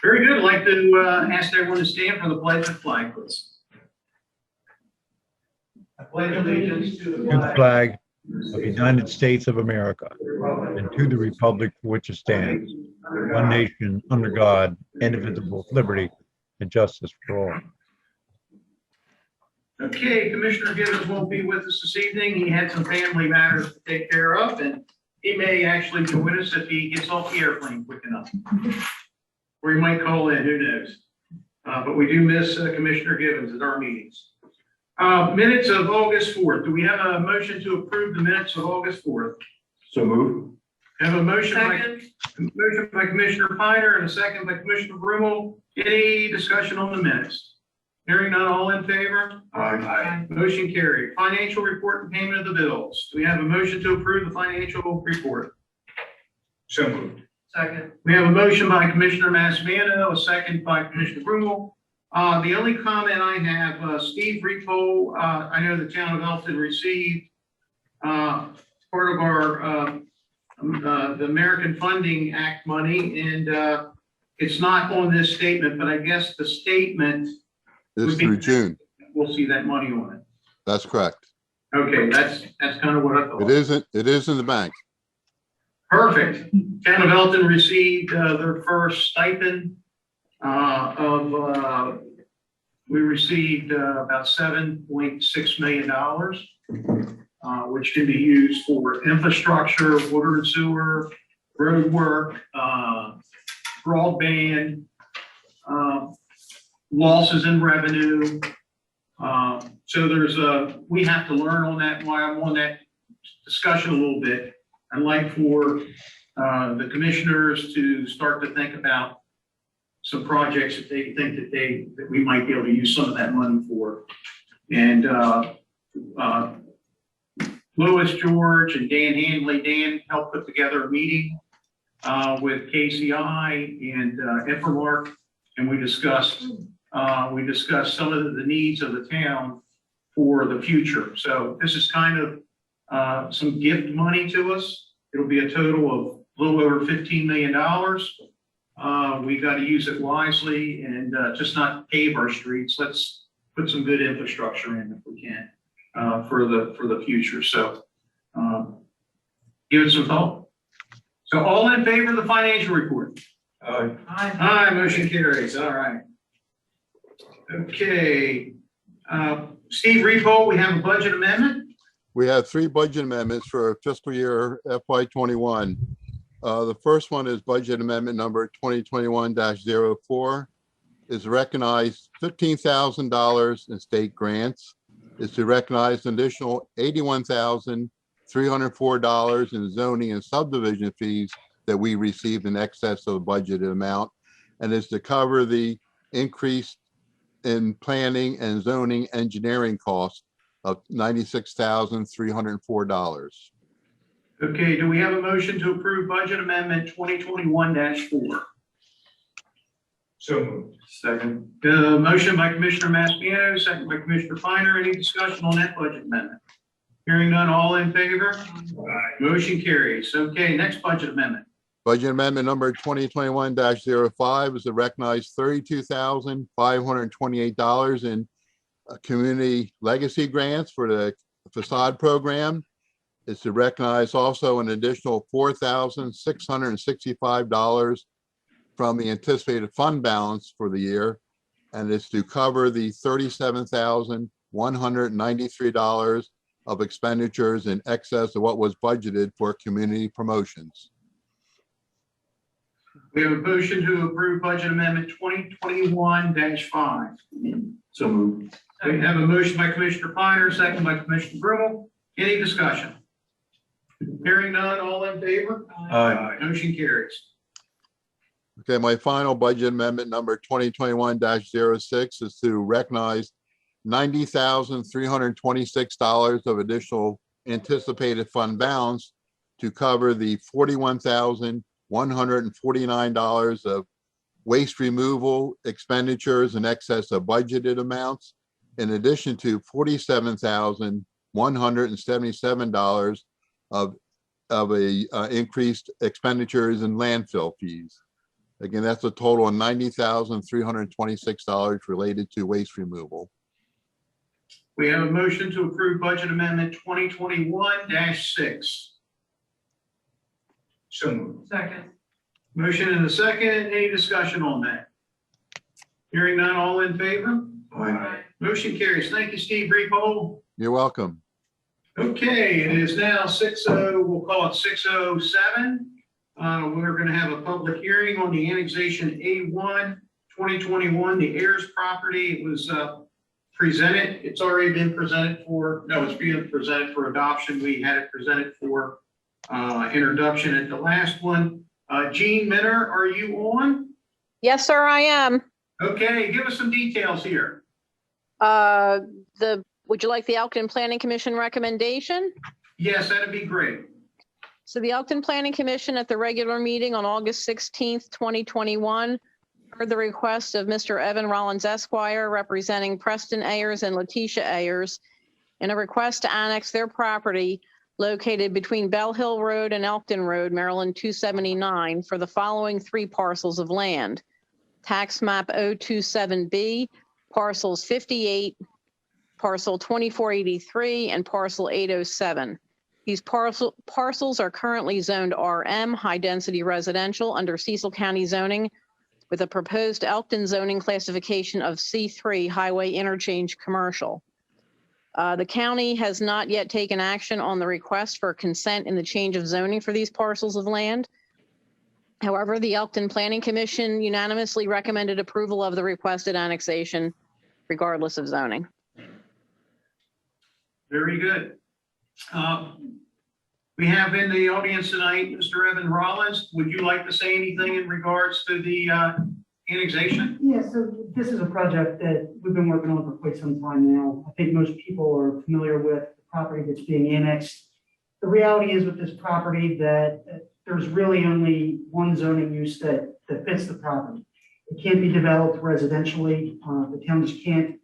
Very good. I'd like to ask everyone to stand for the pledge of flag, please. I pledge allegiance to the flag of the United States of America and to the republic for which it stands, one nation, under God, indivisible, with liberty and justice for all. Okay, Commissioner Gibbons won't be with us this evening. He had some family matters to take care of, and he may actually join us if he gets off the airplane quick enough. Or he might call in, who knows? But we do miss Commissioner Gibbons at our meetings. Minutes of August 4th. Do we have a motion to approve the minutes of August 4th? So moved. Have a motion by Commissioner Piner and a second by Commissioner Brummel. Any discussion on the minutes? Hearing none, all in favor? Aye. Motion carried. Financial report and payment of the bills. Do we have a motion to approve the financial report? So moved. Second. We have a motion by Commissioner Massimano, a second by Commissioner Brummel. The only comment I have, Steve Repo, I know the town of Elkton received part of our the American Funding Act money, and it's not on this statement, but I guess the statement It's through June. We'll see that money on it. That's correct. Okay, that's kind of what I thought. It is in the bank. Perfect. Town of Elkton received their first stipend we received about $7.6 million, which can be used for infrastructure, water and sewer, road work, broadband, losses in revenue. So there's we have to learn on that. While I'm on that discussion a little bit, I'd like for the commissioners to start to think about some projects that they think that we might be able to use some of that money for. And Louis George and Dan Handley. Dan helped put together a meeting with KCI and Infomark, and we discussed some of the needs of the town for the future. So this is kind of some gift money to us. It'll be a total of a little over $15 million. We got to use it wisely and just not pave our streets. Let's put some good infrastructure in if we can for the future. So give it some thought. So all in favor of the financial report? Aye. Aye, motion carries. All right. Okay. Steve Repo, we have a budget amendment. We have 3 budget amendments for fiscal year FY21. The first one is budget amendment number 2021-04. Is to recognize $15,000 in state grants. Is to recognize an additional $81,304 in zoning and subdivision fees that we received in excess of the budgeted amount, and is to cover the increase in planning and zoning engineering costs of $96,304. Okay, do we have a motion to approve budget amendment 2021-4? So moved. Second. Motion by Commissioner Maspiano, second by Commissioner Finer. Any discussion on that budget amendment? Hearing none, all in favor? Aye. Motion carries. Okay, next budget amendment. Budget amendment number 2021-05 is to recognize $32,528 in community legacy grants for the facade program. Is to recognize also an additional $4,665 from the anticipated fund balance for the year, and is to cover the $37,193 of expenditures in excess of what was budgeted for community promotions. We have a motion to approve budget amendment 2021-5. So moved. We have a motion by Commissioner Finer, second by Commissioner Brummel. Any discussion? Hearing none, all in favor? Aye. Motion carries. Okay, my final budget amendment number 2021-06 is to recognize $90,326 of additional anticipated fund balance to cover the $41,149 of waste removal expenditures in excess of budgeted amounts, in addition to $47,177 of increased expenditures in landfill fees. Again, that's a total of $90,326 related to waste removal. We have a motion to approve budget amendment 2021-6. So moved. Second. Motion and a second. Any discussion on that? Hearing none, all in favor? Aye. Motion carries. Thank you, Steve Repold. You're welcome. Okay, it is now 6:00, we'll call it 6:07. We're going to have a public hearing on the annexation A1 2021, the heirs property. It was presented, it's already been presented for, no, it's being presented for adoption. We had it presented for introduction at the last one. Jean Minner, are you on? Yes, sir, I am. Okay, give us some details here. Would you like the Elkton Planning Commission recommendation? Yes, that'd be great. So the Elkton Planning Commission at the regular meeting on August 16th, 2021, heard the request of Mr. Evan Rollins Esquire, representing Preston Ayers and Letitia Ayers, in a request to annex their property located between Bell Hill Road and Elkton Road, Maryland 279, for the following 3 parcels of land: tax map 027B, parcels 58, parcel 2483, and parcel 807. These parcels are currently zoned RM, high-density residential, under Cecil County zoning, with a proposed Elkton zoning classification of C3, highway interchange commercial. The county has not yet taken action on the request for consent in the change of zoning for these parcels of land. However, the Elkton Planning Commission unanimously recommended approval of the requested annexation, regardless of zoning. Very good. We have in the audience tonight, Mr. Evan Rollins. Would you like to say anything in regards to the annexation? Yeah, so this is a project that we've been working on for quite some time now. I think most people are familiar with the property that's being annexed. The reality is with this property that there's really only one zoning use that fits the property. It can't be developed residentially. The town just can't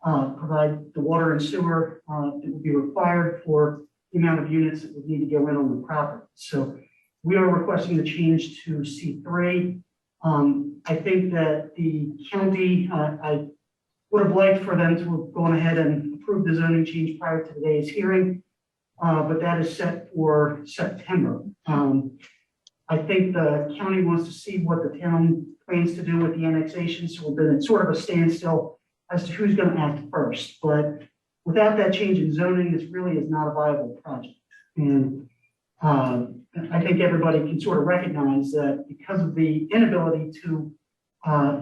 provide the water and sewer that would be required for the amount of units that would need to go in on the property. So we are requesting the change to C3. I think that the county, I would have liked for them to have gone ahead and approved the zoning change prior to today's hearing, but that is set for September. I think the county wants to see what the town plans to do with the annexation, so we've been at sort of a standstill as to who's going to act first. But without that change in zoning, this really is not a viable project. And I think everybody can sort of recognize that because of the inability to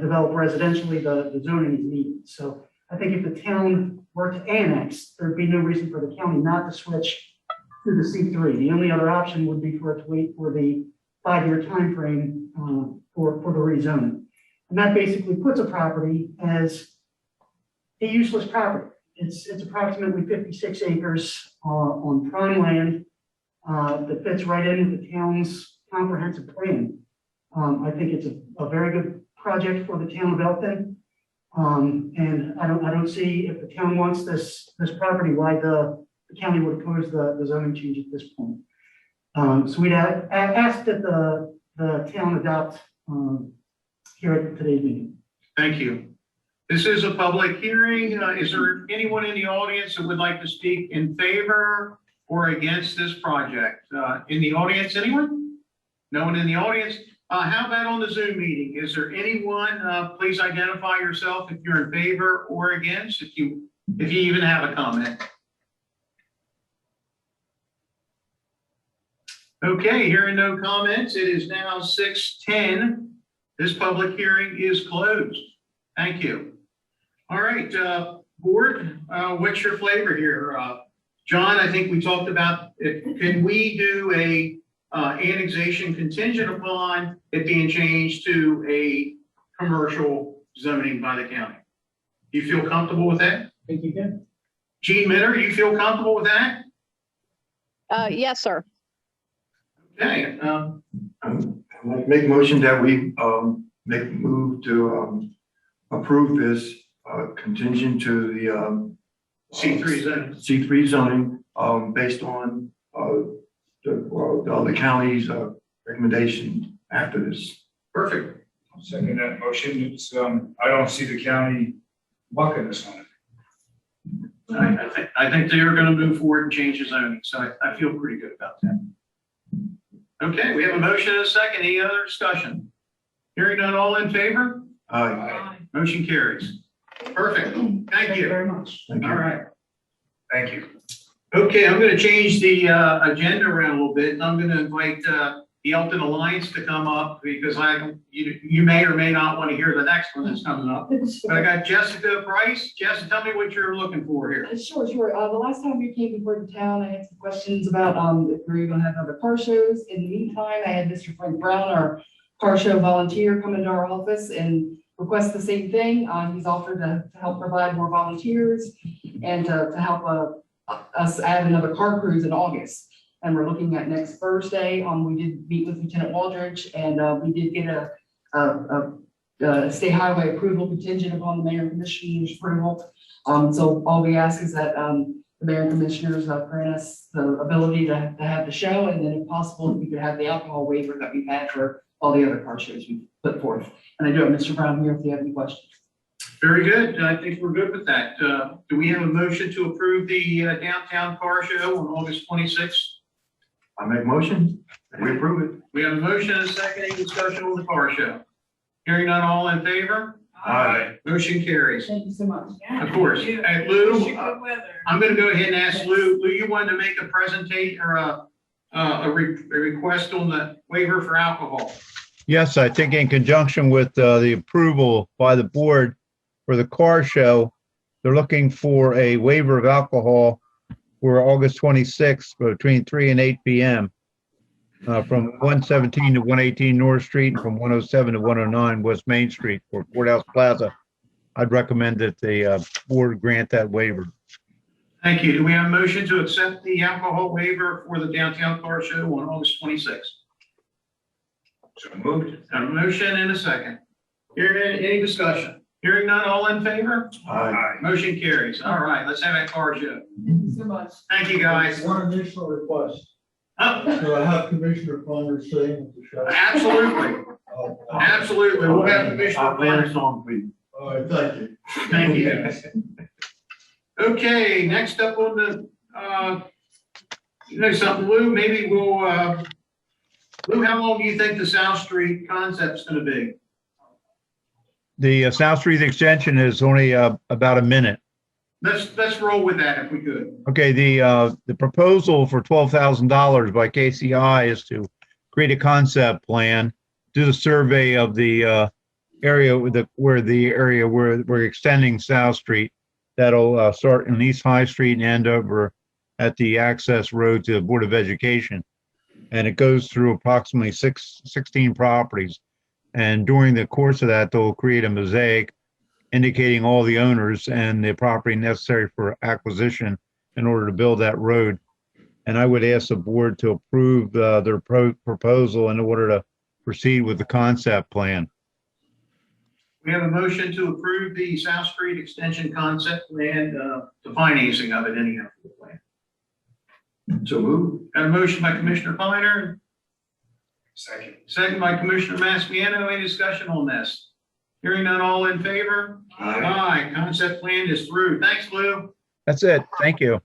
develop residentially, the zoning is needed. So I think if the town were to annex, there'd be no reason for the county not to switch to the C3. The only other option would be for it to wait for the 5-year timeframe for the rezoning. And that basically puts a property as a useless property. It's approximately 56 acres on prime land that fits right in with the town's comprehensive plan. I think it's a very good project for the town of Elkton. And I don't see if the town wants this property, why the county would oppose the zoning change at this point. So we'd ask that the town adopt here at today's meeting. Thank you. This is a public hearing. Is there anyone in the audience that would like to speak in favor or against this project? In the audience, anyone? No one in the audience? How about on the Zoom meeting? Is there anyone? Please identify yourself if you're in favor or against, if you even have a comment. Okay, hearing no comments, it is now 6:10. This public hearing is closed. Thank you. All right, board, what's your flavor here? John, I think we talked about it. Can we do a annexation contingent upon it being changed to a commercial zoning by the county? Do you feel comfortable with that? I think you can. Jean Minner, do you feel comfortable with that? Yes, sir. Okay, I'd like to make a motion that we move to approve this contingent to the C3 zoning. C3 zoning based on the county's recommendation after this. Perfect. Second that motion. It's, I don't see the county bucking us on it. I think they are going to move forward and change the zoning, so I feel pretty good about that. Okay, we have a motion and a second. Any other discussion? Hearing none, all in favor? Aye. Motion carries. Perfect. Thank you. very much. Thank All you. right. Thank you. Okay, I'm going to change the agenda around a little bit. I'm going to invite the Elkton Alliance to come up because you may or may not want to hear the next one that's coming up. But I got Jessica Price. Jess, tell me what you're looking for here. Sure. The last time we came before the town, I had some questions about if we were gonna have other car shows. In the meantime, I had Mr. Frank Brown, our car show volunteer, come into our office and request the same thing. He's offered to help provide more volunteers and to help us add another car cruise in August. And we're looking at next Thursday. We did meet with Lieutenant Waldridge and we did get a state highway approval contingent upon the mayor and commissioner's approval. So all we ask is that the mayor and commissioners grant us the ability to have the show, and then if possible, we could have the alcohol waiver that we've had for all the other car shows we put forth. And I do have Mr. Brown here if you have any questions. Very good. I think we're good with that. Do we have a motion to approve the downtown car show on August 26th? I make motion. We approve it. We have a motion and a second. Any discussion on the car show? Hearing none, all in favor? Aye. Motion carries. Thank you so much. Of course. Hey, Lou, I'm going to go ahead and ask Lou. Lou, you wanted to make a presentation or a request on the waiver for alcohol? Yes, I think in conjunction with the approval by the board for the car show, they're looking for a waiver of alcohol for August 26th between 3 and 8 p.m. From 117 to 118 North Street and from 107 to 109 West Main Street for Courthouse Plaza. I'd recommend that the board grant that waiver. Thank you. Do we have a motion to accept the alcohol waiver for the downtown car show on August 26th? So moved. Got a motion and a second. Hearing any discussion? Hearing none, all in favor? Aye. Motion carries. All right, let's have that car show. Thank you so much. Thank you, guys. One additional request. Oh, So I have Commissioner Plummer staying at the show. absolutely. Absolutely. We'll have Commissioner Planner. song, please. All right, thank you. Thank you. Okay, next up on the, you know something, Lou, maybe we'll, Lou, how long do you think the South Street concept's gonna be? The South Street extension is only about a minute. Let's roll with that if we could. Okay, the proposal for $12,000 by KCI is to create a concept plan, do the survey of the area where we're extending South Street. That'll start in East High Street and end over at the access road to the Board of Education. And it goes through approximately 16 properties. And during the course of that, they'll create a mosaic indicating all the owners and the property necessary for acquisition in order to build that road. And I would ask the board to approve their proposal in order to proceed with the concept plan. We have a motion to approve the South Street extension concept plan, the financing of it anyhow. For the plan. So move. Got a motion by Commissioner Piner, Second. second by Commissioner Maspiano. Any discussion on this? Hearing none, all in favor? Aye. Concept plan is through. Thanks, Lou. That's it. Thank you.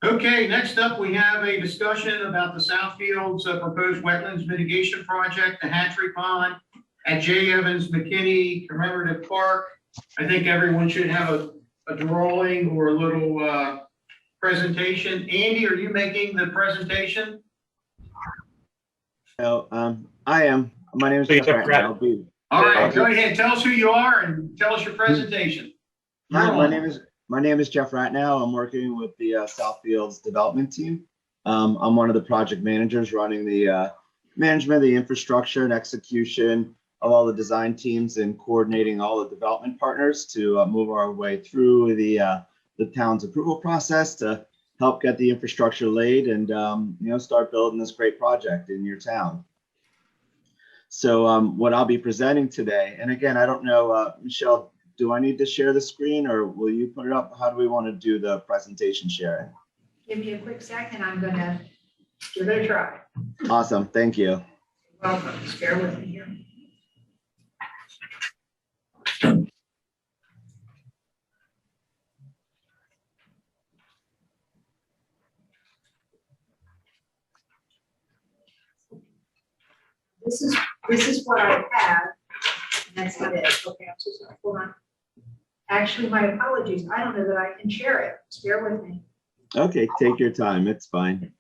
Okay, next up, we have a discussion about the Southfields proposed wetlands mitigation project, the Hatchery Pond at J. Evans McKinney Commemorative Park. I think everyone should have a drawing or a little presentation. Andy, are you making the presentation? No, I am. My name is Jeff Ratner. I'll be- All right, go ahead. Tell us who you are and tell us your presentation. Hi, my name is Jeff Ratnow. I'm working with the Southfields development team. I'm one of the project managers running the management of the infrastructure and execution of all the design teams and coordinating all the development partners to move our way through the town's approval process to help get the infrastructure laid and start building this great project in your town. So what I'll be presenting today, and again, I don't know, Michelle, do I need to share the screen or will you put it up? How do we want to do the presentation sharing? Give me a quick second. I'm gonna give it a try. Awesome, thank you. Welcome. Just bear with me here. This is what I have, and that's not it. Okay, I'm so sorry. Hold on. Actually, my apologies. I don't know that I can share it. Just bear with me. Okay, take your time. It's fine.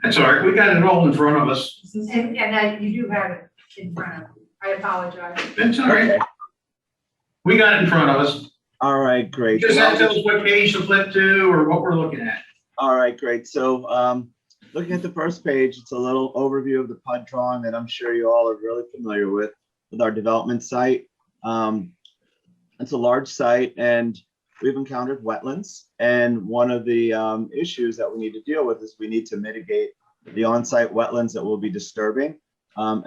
That's all right. We got it all in front of us. And you do have it in front of you. I apologize. That's all right. We got it in front of us. All right, great. Just have to tell us what page to flip to or what we're looking at. All right, great. So looking at the first page, it's a little overview of the PUD drawing that I'm sure you all are really familiar with our development site. It's a large site and we've encountered wetlands. And one of the issues that we need to deal with is we need to mitigate the on-site wetlands that we'll be disturbing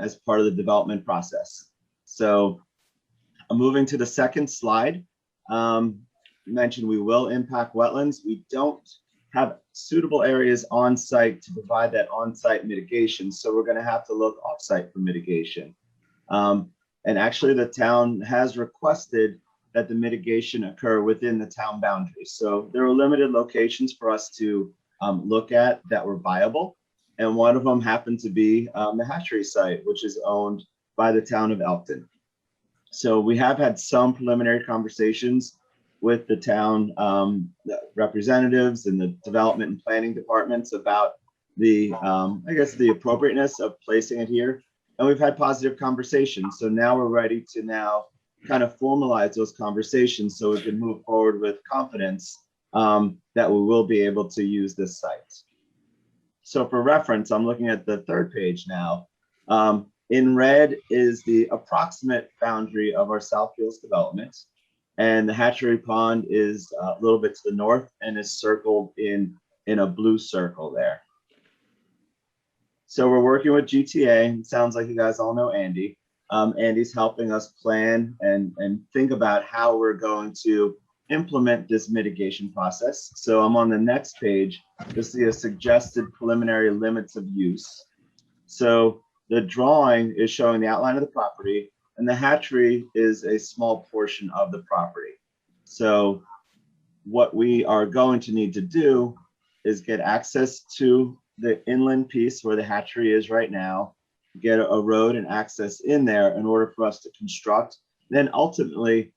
as part of the development process. So moving to the second slide, mentioned we will impact wetlands. We don't have suitable areas on site to provide that on-site mitigation. So we're going to have to look off-site for mitigation. And actually the town has requested that the mitigation occur within the town boundaries. So there are limited locations for us to look at that were viable. And one of them happened to be the hatchery site, which is owned by the town of Elkton. So we have had some preliminary conversations with the town representatives and the development and planning departments about the, I guess, the appropriateness of placing it here. And we've had positive conversations. So now we're ready to now kind of formalize those conversations so we can move forward with confidence that we will be able to use this site. So for reference, I'm looking at the third page now. In red is the approximate boundary of our Southfields development. And the hatchery pond is a little bit to the north and is circled in a blue circle there. So we're working with GTA. It sounds like you guys all know Andy. Andy's helping us plan and think about how we're going to implement this mitigation process. So I'm on the next page. You'll see a suggested preliminary limits of use. So the drawing is showing the outline of the property, and the hatchery is a small portion of the property. So what we are going to need to do is get access to the inland piece where the hatchery is right now, get a road and access in there in order for us to construct, then ultimately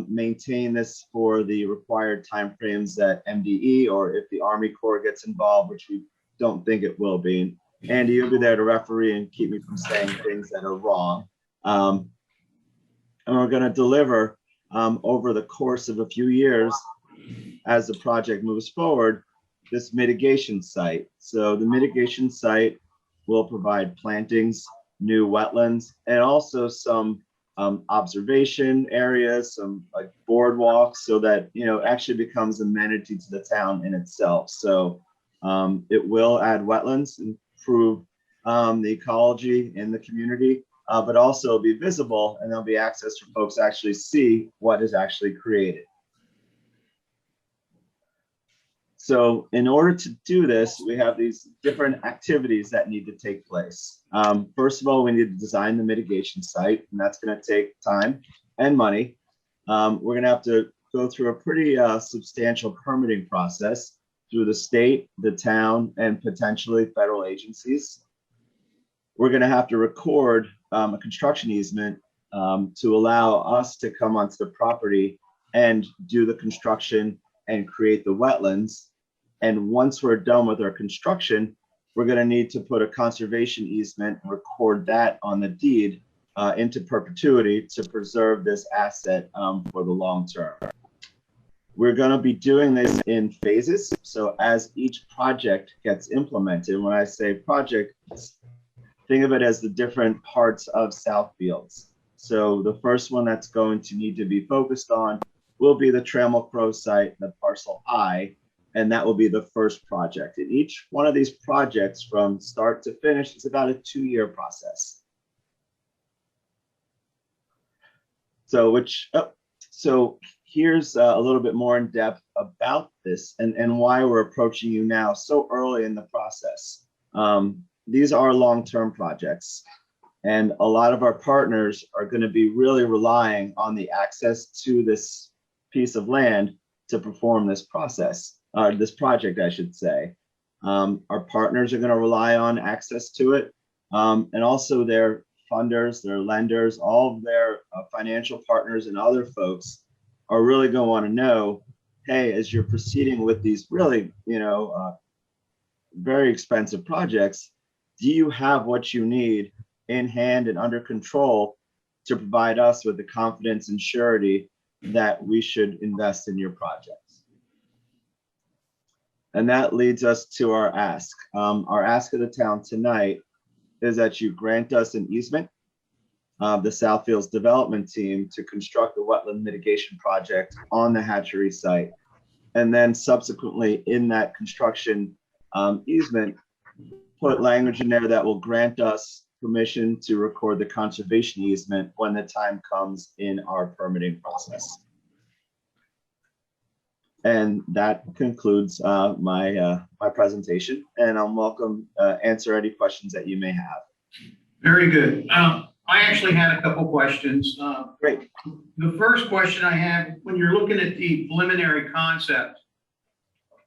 maintain this for the required timeframes that MDE, or if the Army Corps gets involved, which we don't think it will be. Andy, you'll be there to referee and keep me from saying things that are wrong. And we're going to deliver over the course of a few years as the project moves forward, this mitigation site. So the mitigation site will provide plantings, new wetlands, and also some observation areas, some like boardwalks, so that, you know, actually becomes amenity to the town in itself. So it will add wetlands, improve the ecology in the community, but also be visible, and there'll be access for folks to actually see what is actually created. So in order to do this, we have these different activities that need to take place. First of all, we need to design the mitigation site, and that's going to take time and money. We're going to have to go through a pretty substantial permitting process through the state, the town, and potentially federal agencies. We're going to have to record a construction easement to allow us to come onto the property and do the construction and create the wetlands. And once we're done with our construction, we're going to need to put a conservation easement, record that on the deed into perpetuity to preserve this asset for the long term. We're going to be doing this in phases. So as each project gets implemented, when I say project, think of it as the different parts of Southfields. So the first one that's going to need to be focused on will be the Trammell Crow site, the parcel I, and that will be the first project. And each one of these projects from start to finish is about a 2-year process. So here's a little bit more in depth about this and why we're approaching you now so early in the process. These are long-term projects. And a lot of our partners are going to be really relying on the access to this piece of land to perform this process, or this project, I should say. Our partners are going to rely on access to it. And also their funders, their lenders, all of their financial partners and other folks are really going to want to know, hey, as you're proceeding with these really, very expensive projects, do you have what you need in hand and under control to provide us with the confidence and surety that we should invest in your projects? And that leads us to our ask. Our ask of the town tonight is that you grant us an easement of the Southfields development team to construct a wetland mitigation project on the hatchery site. And then subsequently in that construction easement, put language in there that will grant us permission to record the conservation easement when the time comes in our permitting process. And that concludes my presentation, and I'm welcome answer any questions that you may have. Very good. I actually had a couple questions. Great. The first question I have, when you're looking at the preliminary concept,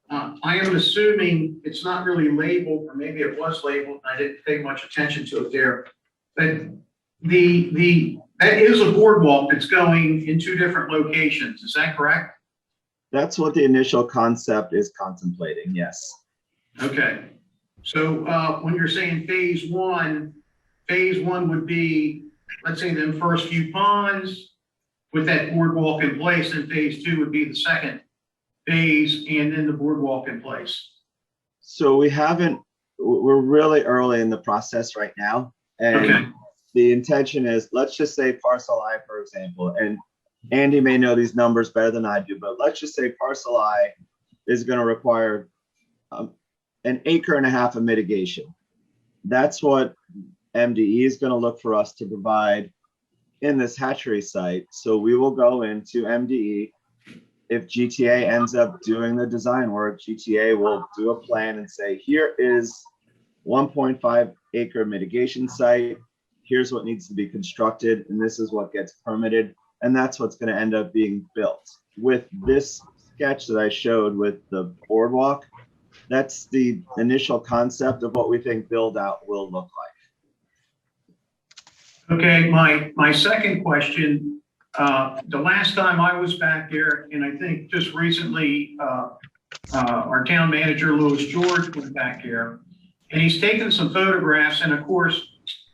I am assuming it's not really labeled, or maybe it was labeled, and I didn't pay much attention to it there, but that is a boardwalk that's going in two different locations. Is that correct? That's what the initial concept is contemplating, yes. Okay. So when you're saying phase one would be, let's say, the first few ponds with that boardwalk in place, and phase two would be the second phase and then the boardwalk in place. So we're really early in the process right now. And the intention is, let's just say parcel I, for example, and Andy may know these numbers better than I do, but let's just say parcel I is going to require 1.5 acres of mitigation. That's what MDE is going to look for us to provide in this hatchery site. So we will go into MDE. If GTA ends up doing the design work, GTA will do a plan and say, here is 1.5 acre mitigation site. Here's what needs to be constructed, and this is what gets permitted. And that's what's going to end up being built. With this sketch that I showed with the boardwalk, that's the initial concept of what we think build out will look like. Okay, my second question, the last time I was back there, and I think just recently, our town manager, Louis George, went back there, and he's taken some photographs. And of course,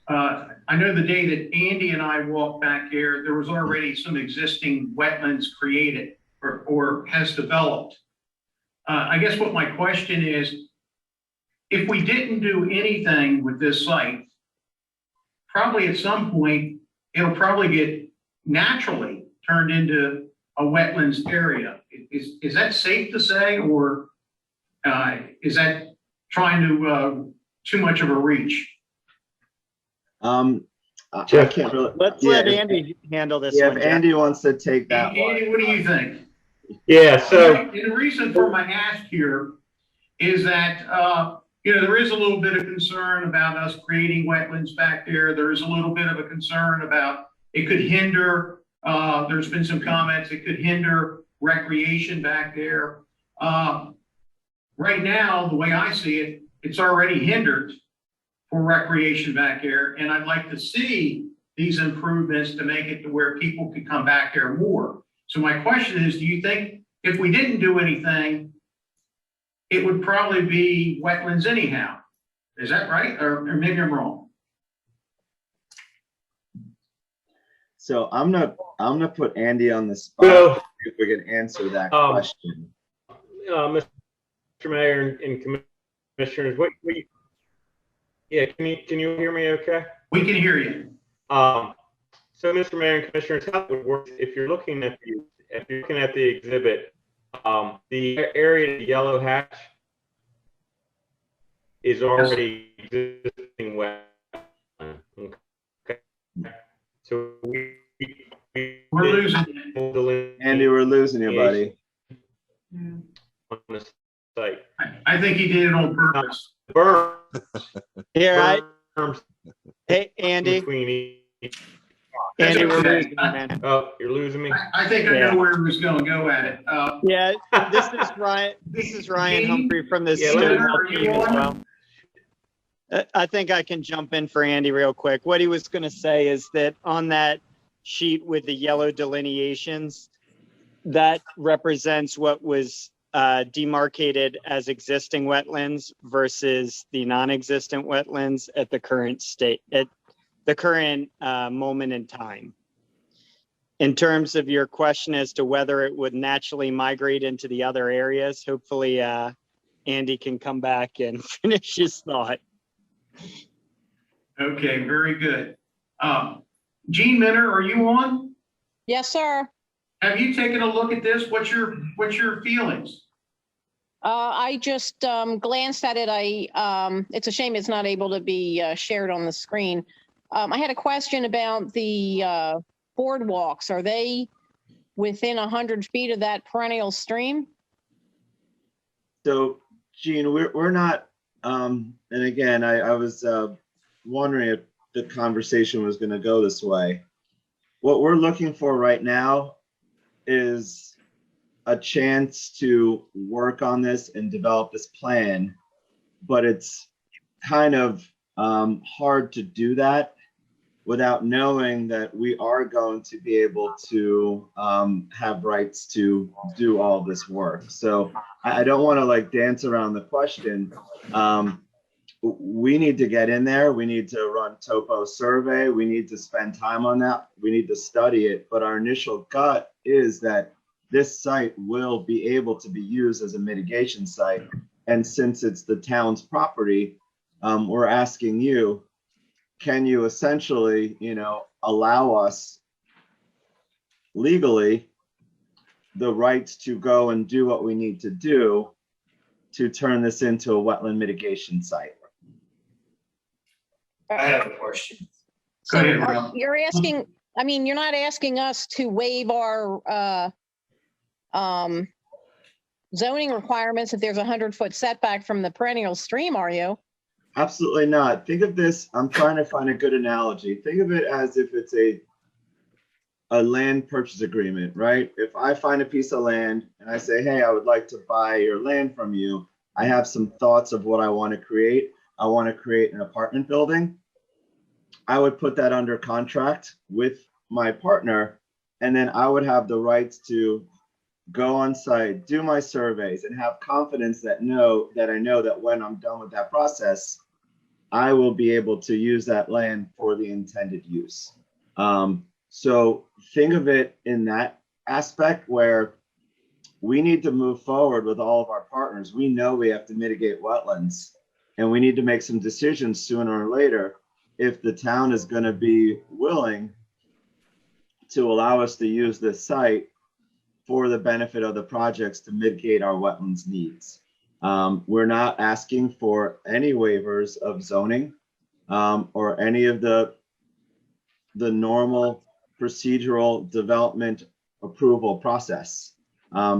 I know the day that Andy and I walked back there was already some existing wetlands created or has developed. I guess what my question is, if we didn't do anything with this site, probably at some point, it'll probably get naturally turned into a wetlands area. Is that safe to say, or is that trying to too much of a reach? I can't really. Let's let Andy handle this Yeah, one. if Andy wants to take that one. Andy, what do you think? Yeah, so And the reason for my ask here is that, there is a little bit of concern about us creating wetlands back there. There is a little bit of a concern about it could hinder, there's been some comments, it could hinder recreation back there. Right now, the way I see it, it's already hindered for recreation back there. And I'd like to see these improvements to make it to where people could come back there more. So my question is, do you think if we didn't do anything, it would probably be wetlands anyhow? Is that right? Or maybe I'm wrong. So I'm gonna put Andy on the spot if we can answer that question. Mr. Mayor and Commissioners, can you hear me okay? We can hear you. So Mr. Mayor and Commissioners, how it would work, if you're looking at the exhibit, the area, the yellow hatch, is already existing wetland. Okay. So we're losing you. Andy, we're losing you, buddy. On the site. I think he did it on purpose. Burn Here, Terms hey, Andy, between Andy, we're Okay. losing you, man. Oh, you're losing me. I think I Yeah. know where he was gonna go at it. Yeah, this is Ryan Gene? Humphrey from the Yeah, let me- Stonewall Are you team as on? well. I think I can jump in for Andy real quick. What he was going to say is that on that sheet with the yellow delineations, that represents what was demarcated as existing wetlands versus the non-existent wetlands at the current state, at the current moment in time. In terms of your question as to whether it would naturally migrate into the other areas, hopefully Andy can come back and finish his thought. Okay, very good. Gene Minner, are you on? Yes, sir. Have you taken a look at this? What's your feelings? I just glanced at it. It's a shame it's not able to be shared on the screen. I had a question about the boardwalks. Are they within 100 feet of that perennial stream? So, Gene, we're not, and again, I was wondering if the conversation was going to go this way. What we're looking for right now is a chance to work on this and develop this plan, but it's kind of hard to do that without knowing that we are going to be able to have rights to do all this work. So I don't want to like dance around the question. We need to get in there. We need to run topo survey. We need to spend time on that. We need to study it. But our initial gut is that this site will be able to be used as a mitigation site. And since it's the town's property, we're asking you, can you essentially, allow us legally the rights to go and do what we need to do to turn this into a wetland mitigation site? I have a question. Go ahead, So Ralph. you're asking, I mean, you're not asking us to waive our zoning requirements if there's a 100-foot setback from the perennial stream, are you? Absolutely not. Think of this, I'm trying to find a good analogy. Think of it as if it's a land purchase agreement, right? If I find a piece of land and I say, hey, I would like to buy your land from you, I have some thoughts of what I want to create. I want to create an apartment building. I would put that under contract with my partner, and then I would have the rights to go on site, do my surveys, and have confidence that I know that when I'm done with that process, I will be able to use that land for the intended use. So think of it in that aspect where we need to move forward with all of our partners. We know we have to mitigate wetlands, and we need to make some decisions sooner or later if the town is going to be willing to allow us to use this site for the benefit of the projects to mitigate our wetlands needs. We're not asking for any waivers of zoning or any of the normal procedural development approval process.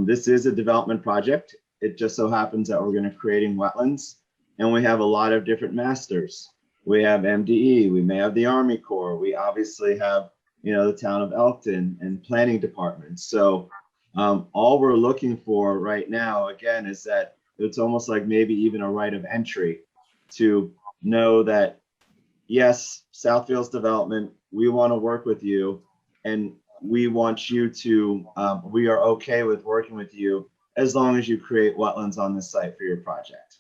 This is a development project. It just so happens that we're going to creating wetlands, and we have a lot of different masters. We have MDE, we may have the Army Corps, we obviously have, the town of Elkton and planning departments. So all we're looking for right now, again, is that it's almost like maybe even a right of entry to know that, yes, Southfield's development, we want to work with you, and we want you to, we are okay with working with you as long as you create wetlands on this site for your project.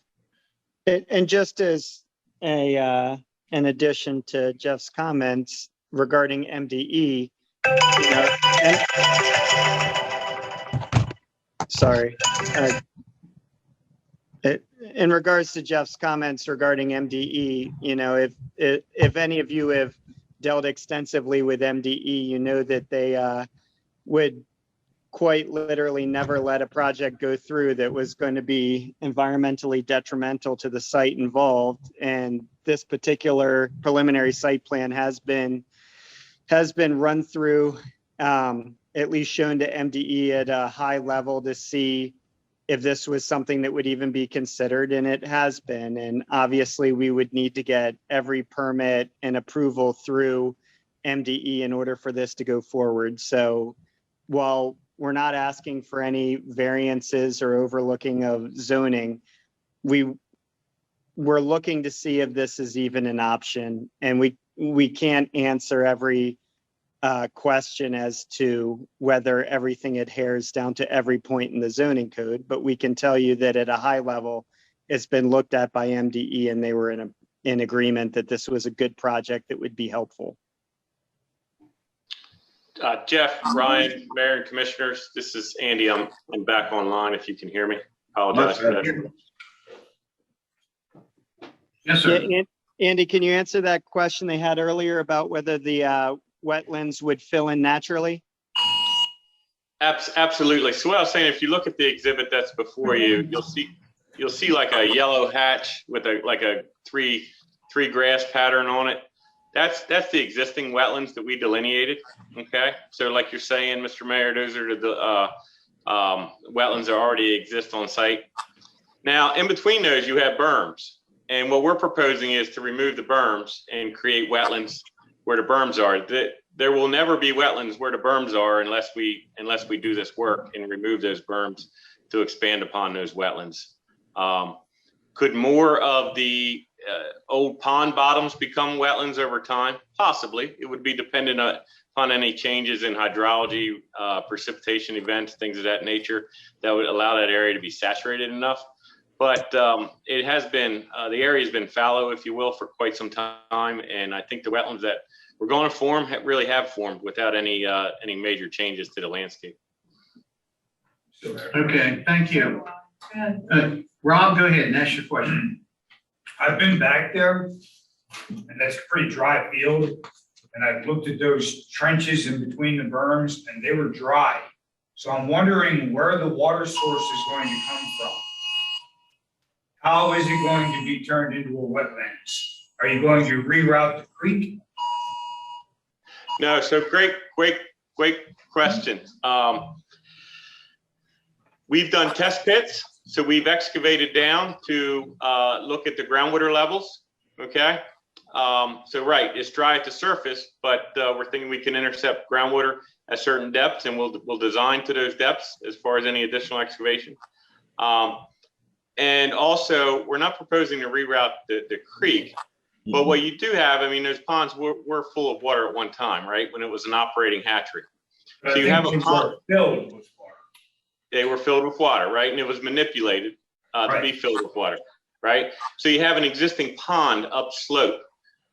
And just as an addition to Jeff's comments regarding MDE, in regards to Jeff's comments regarding MDE, if any of you have dealt extensively with MDE, you know that they would quite literally never let a project go through that was going to be environmentally detrimental to the site involved. And this particular preliminary site plan has been run through, at least shown to MDE at a high level to see if this was something that would even be considered, and it has been. And obviously, we would need to get every permit and approval through MDE in order for this to go forward. So while we're not asking for any variances or overlooking of zoning, we're looking to see if this is even an option. And we can't answer every question as to whether everything adheres down to every point in the zoning code, but we can tell you that at a high level, it's been looked at by MDE and they were in agreement that this was a good project that would be helpful. Jeff, Ryan, Mayor and Commissioners, this is Andy. I'm back online if you can hear me. Apologize for that. Yes, sir. Yeah, Andy, can you answer that question they had earlier about whether the wetlands would fill in naturally? Absolutely. So what I was saying, if you look at the exhibit that's before you, you'll see like a yellow hatch with a three grass pattern on it. That's the existing wetlands that we delineated. Okay. So like you're saying, Mr. Mayor, those are the wetlands that already exist on site. Now, in between those, you have berms. And what we're proposing is to remove the berms and create wetlands where the berms are. There will never be wetlands where the berms are unless we do this work and remove those berms to expand upon those wetlands. Could more of the old pond bottoms become wetlands over time? Possibly. It would be dependent upon any changes in hydrology, precipitation events, things of that nature that would allow that area to be saturated enough. But it has been, the area has been fallow, if you will, for quite some time. And I think the wetlands that we're going to form really have formed without any major changes to the landscape. Okay, thank you. Rob, go ahead and ask your question. I've been back there, and that's a pretty dry field. And I've looked at those trenches in between the berms, and they were dry. So I'm wondering where the water source is going to come from. How is it going to be turned into a wetlands? Are you going to reroute the creek? No, so great question. We've done test pits. So we've excavated down to look at the groundwater levels, okay? So right, it's dry at the surface, but we're thinking we can intercept groundwater at certain depths, and we'll design to those depths as far as any additional excavation. And also, we're not proposing to reroute the creek, but what you do have, I mean, those ponds were full of water at one time, right? When it was an operating hatchery. So you have a pond filled with water. They were filled with water, right? And it was manipulated to be filled with water, right? So you have an existing pond upslope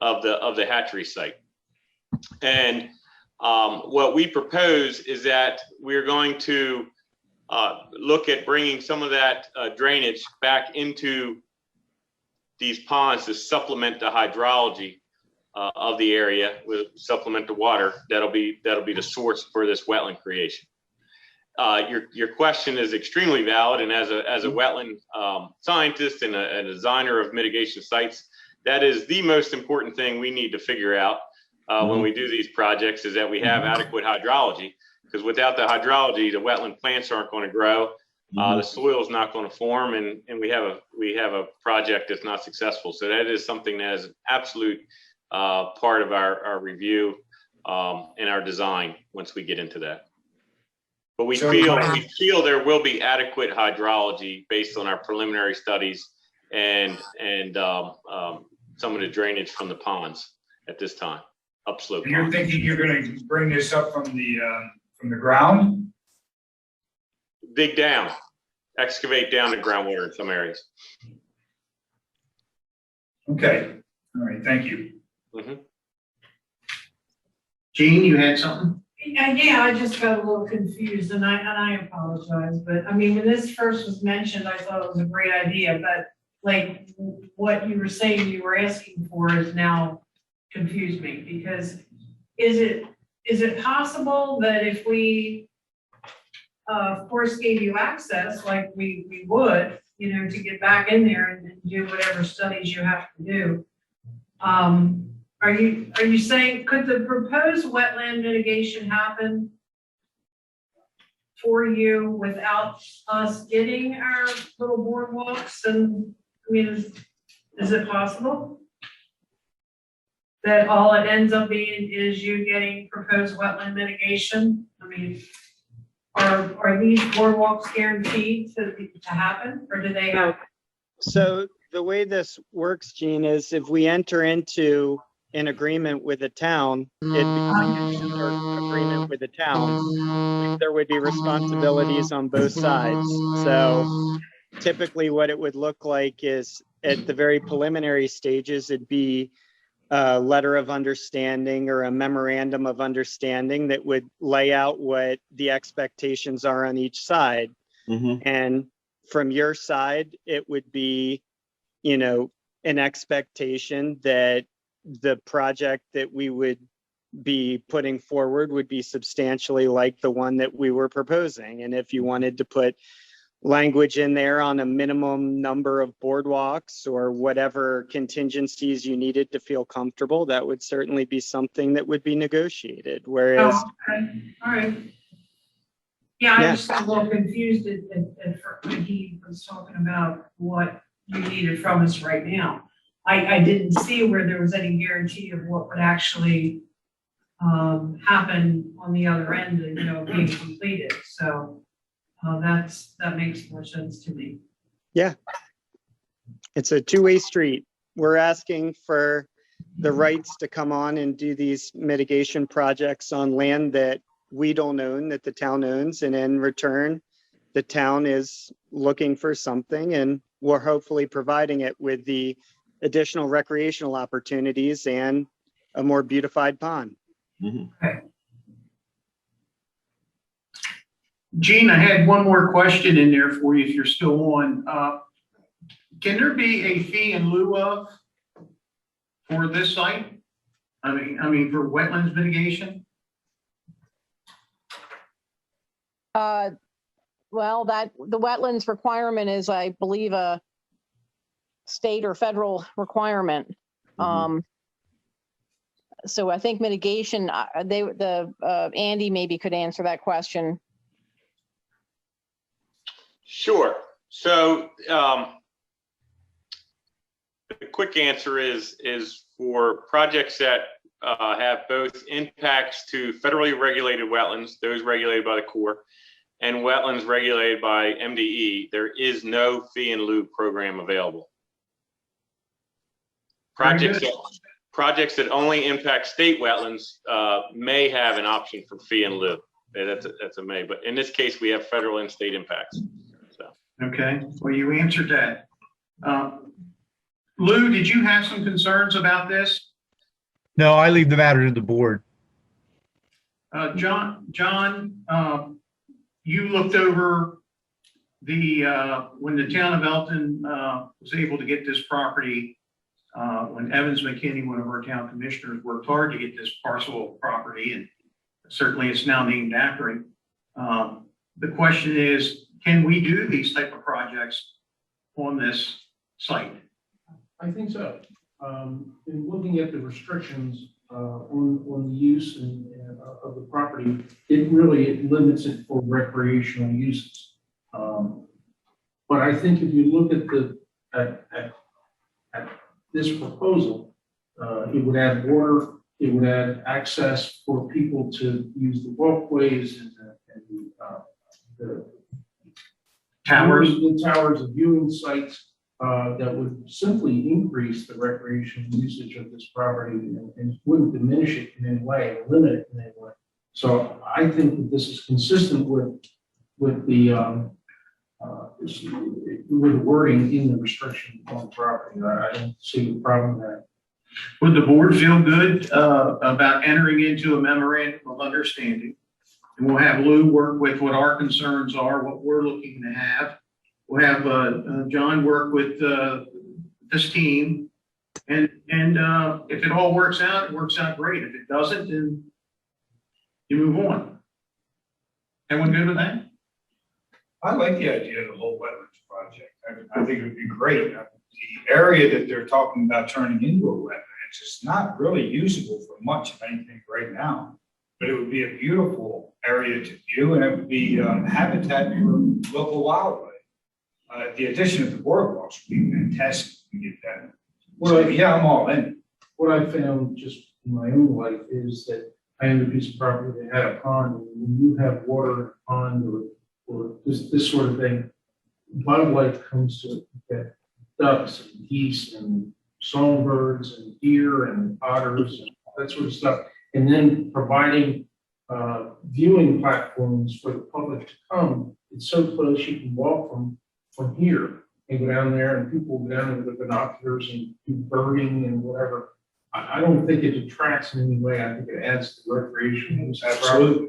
of the hatchery site. And what we propose is that we're going to look at bringing some of that drainage back into these ponds to supplement the hydrology of the area, with supplement the water. That'll be the source for this wetland creation. Your question is extremely valid, and as a wetland scientist and a designer of mitigation sites, that is the most important thing we need to figure out when we do these projects, is that we have adequate hydrology. Because without the hydrology, the wetland plants aren't going to grow, the soil is not going to form, and we have a project that's not successful. So that is something that is an absolute part of our review and our design once we get into that. But we feel there will be adequate hydrology based on our preliminary studies and some of the drainage from the ponds at this time, upslope. And you're thinking you're going to bring this up from the ground? Dig down, excavate down the groundwater in some areas. Okay, all right, thank you. Jean, you had something? Yeah, I just got a little confused, and I apologize, but I mean, when this first was mentioned, I thought it was a great idea, but like what you were saying you were asking for is now confused me, because is it possible that if we of course gave you access like we would, you know, to get back in there and do whatever studies you have to do, are you saying, could the proposed wetland mitigation happen for you without us getting our little boardwalks? And, I mean, is it possible that all it ends up being is you getting proposed wetland mitigation? I mean, are these boardwalks guaranteed to happen, or do they have? So the way this works, Gene, is if we enter into an agreement with the town, agreement with the town, there would be responsibilities on both sides. So typically what it would look like is at the very preliminary stages, it'd be a letter of understanding or a memorandum of understanding that would lay out what the expectations are on each side. And from your side, it would be, you know, an expectation that the project that we would be putting forward would be substantially like the one that we were proposing. And if you wanted to put language in there on a minimum number of boardwalks or whatever contingencies you needed to feel comfortable, that would certainly be something that would be negotiated. Whereas, Okay, all right. Yeah, I just got a little confused when he was talking about what you needed from us right now. I didn't see where there was any guarantee of what would actually happen on the other end and, you know, being completed. So that makes more sense to me. yeah, it's a two-way street. We're asking for the rights to come on and do these mitigation projects on land that we don't own, that the town owns, and in return, the town is looking for something, and we're hopefully providing it with the additional recreational opportunities and a more beautified pond. Okay. Gene, I had one more question in there for you if you're still on. Can there be a fee in lieu of for this site? I mean, for wetlands mitigation? Well, the wetlands requirement is, I believe, a state or federal requirement. So I think mitigation, Andy maybe could answer that question. Sure. So the quick answer is for projects that have both impacts to federally regulated wetlands, those regulated by the Corps, and wetlands regulated by MDE, there is no fee in lieu program available. Projects that only impact state wetlands may have an option for fee in lieu. That's a may, but in this case, we have federal and state impacts. So. Okay, well, you answered that. Lou, did you have some concerns about this? No, I leave the matter to the board. John, you looked over when the town of Elkton was able to get this property, when Evans McKinney, one of our town commissioners, worked hard to get this parcel of property, and certainly it's now named after him. The question is, can we do these type of projects on this site? I think so. In looking at the restrictions on the use of the property, it limits it for recreational uses. But I think if you look at this proposal, it would add water, it would add access for people to use the walkways and the towers, of viewing sites. That would simply increase the recreational usage of this property and wouldn't diminish it in any way, or limit it in any way. So I think that this is consistent with the wording in the restriction on the property. I don't see the problem with that. Would the board feel good about entering into a memorandum of understanding? And we'll have Lou work with what our concerns are, what we're looking to have. We'll have John work with this team, and if it all works out, it works out great. If it doesn't, then you move on. Everyone good with that? I like the idea of the whole wetlands project. I think it would be great. The area that they're talking about turning into a wetland, it's just not really usable for much of anything right now. but it would be a beautiful area to view, and it would be habitat for local wildlife. The addition of the boardwalks would be fantastic to get that. So, yeah, I'm all in. What I found just in my own life is that I owned a piece of property that had a pond, and when you have water in a pond or this sort of thing, wildlife comes to get ducks and geese and songbirds and deer and otters and that sort of stuff. And then providing viewing platforms for the public to come. It's so close you can walk from here and go down there, and people go down there with binoculars and do birding and whatever. I don't think it detracts in any way. I think it adds to the recreation. Absolutely.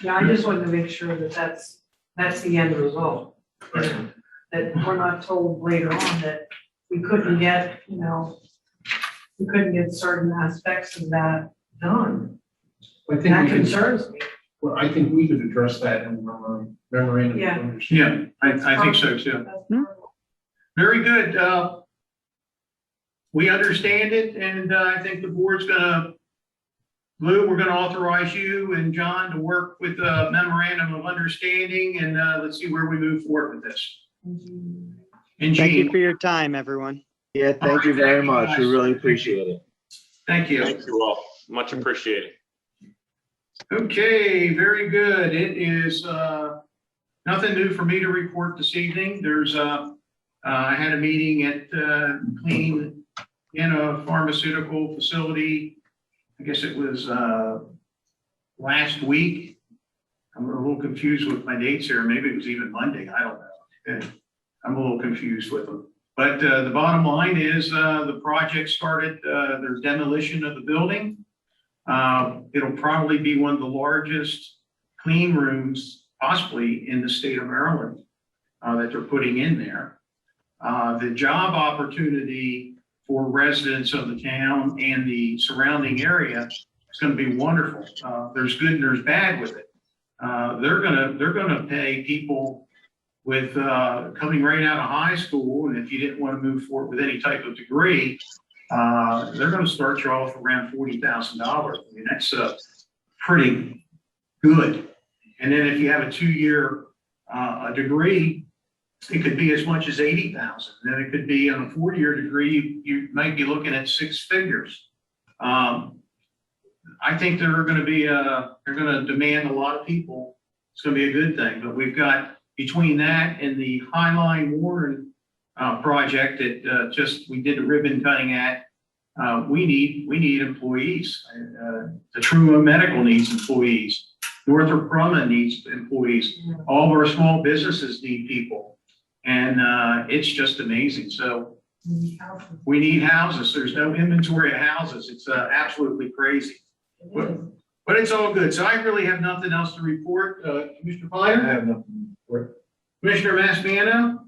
Yeah, I just wanted to make sure that that's the end result. That we're not told later on that we couldn't get, we couldn't get certain aspects of that done. I think That we could- concerns me. Well, I think we could address that in our memorandum. Yeah. of understanding. Yeah, I think so too. Very good. We understand it, and I think the board's Lou, we're gonna authorize you and John to work with a memorandum of understanding, and let's see where we move forward with this. And Thank you Gene, for your time, everyone. Yeah, thank you very much. We really appreciate it. thank you. Thank you all. Much appreciated. Okay, very good. It is nothing new for me to report this evening. I had a meeting at Clean in a pharmaceutical facility. I guess it was last week. I'm a little confused with my dates here. Maybe it was even Monday. I don't know. Okay. I'm a little confused with them. But the bottom line is the project started, there's demolition of the building. It'll probably be one of the largest clean rooms possibly in the state of Maryland that they're putting in there. The job opportunity for residents of the town and the surrounding area is going to be wonderful. There's good and there's bad with it. They're gonna pay people with coming right out of high school, and if you didn't want to move forward with any type of degree, they're going to start you off around $40,000. I mean, that's pretty good. And then if you have a 2-year degree, it could be as much as $80,000. Then it could be on a 4-year degree, you might be looking at 6 figures. I think they're going to demand a lot of people. It's going to be a good thing. But we've got between that and the Highline Warren project that we did the ribbon cutting at. We need employees. The Truma Medical needs employees. Northrop Grumman needs employees. All of our small businesses need people, and it's just amazing. So we need houses. There's no inventory of houses. It's absolutely crazy. But it's all good. So I really have nothing else to report. Commissioner Piner? I have nothing to report. Commissioner Mastriano?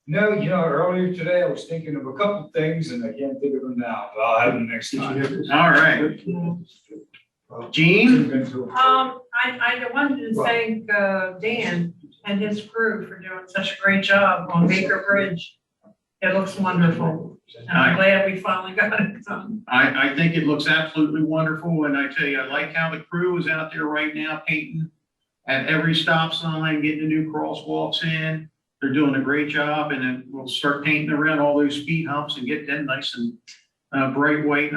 No, earlier today I was thinking of a couple things and I can't think of them now, but I'll have them next time. All right. Gene? I wanted to thank Dan and his crew for doing such a great job on Baker Bridge. It looks wonderful. And I'm glad we finally got it done. I think it looks absolutely wonderful. And I tell you, I like how the crew is out there right now painting at every stop sign, getting the new crosswalks in. They're doing a great job, and then we'll start painting around all those speed humps and get them nice and bright white.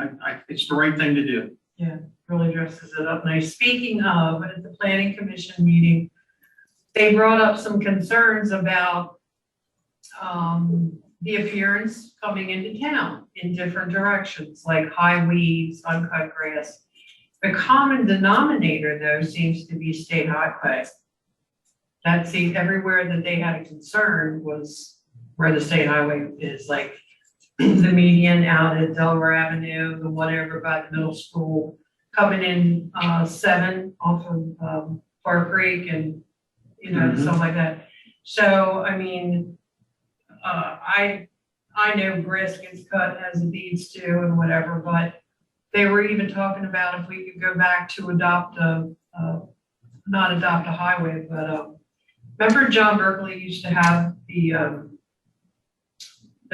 It's the right thing to do. Yeah, really dresses it up nice. Speaking of, at the planning commission meeting, they brought up some concerns about the appearance coming into town in different directions, like high weeds, uncut grass. The common denominator, though, seems to be state highway. That seemed everywhere that they had a concern was where the state highway is, like the median out at Delaware Avenue, the whatever by the middle school, coming in 7 off of Far Creek and, stuff like that. So, I mean, I know grass gets cut as it needs to and whatever, but they were even talking about if we could go back to not adopt a highway, but remember John Berkeley used to have the